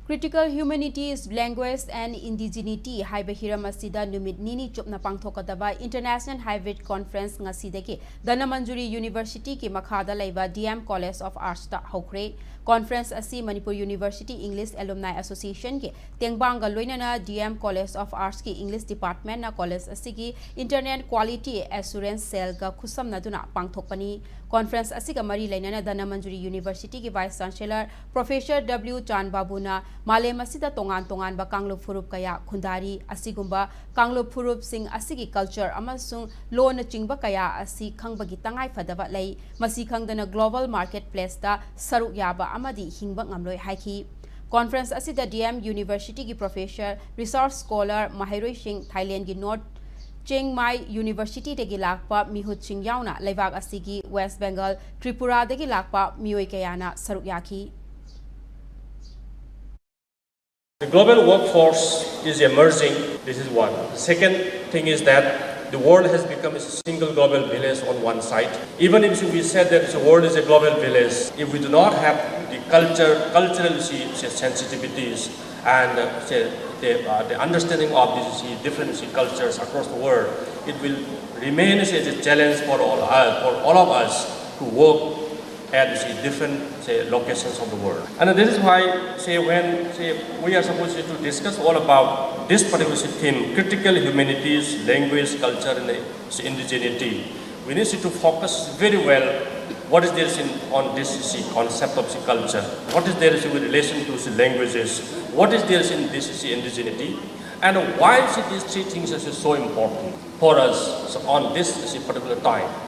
Critical Humanities, Language and Indigeneity haiba hiram asida numit nini chupna pangthokadaba International Hybrid Conference ngasidagi Danamanjuri University ki makhada laiba DM College of Arts ta hokre. Conference asi Manipur University English Alumni Association ki tengbanga loinana DM College of Arts ki English Department na college asi ki Internet Quality Assurance Cell ga khusam naduna pangthokpani. Conference asi ka mari lainana Danamanjuri University ki Vice Chancellor Professor W. Chan Babuna Malem asida tongan ba kanglup furup kaya khundari asigumba kanglup furup sing asigi culture amasung law na chingba kaya asi khangbagi tangai fadaba lei masi khangdana global marketplace da saruk yaba amadi hingba ngamloi haiki. Conference asida DM University ki Professor Research Scholar Mahairoi Singh Thailand ki North Chiang Mai University degi lakpa mihut sing yauna leibak asigi West Bengal Tripura degi lakpa mioi kayana saruk yaki. The global workforce is emerging. This is one. The second thing is that the world has become a single global village on one side. Even if we said that the world is a global village, if we do not have the cultural sensitivities and the understanding of these different cultures across the world, it will remain as a challenge for all of us to work at different locations of the world. And this is why when we are supposed to discuss all about this particular theme, critical humanities, language, culture and indigeneity, we need to focus very well what is there on this concept of culture, what is there in relation to languages, what is there in this indigeneity, and why these three things are so important for us on this particular time.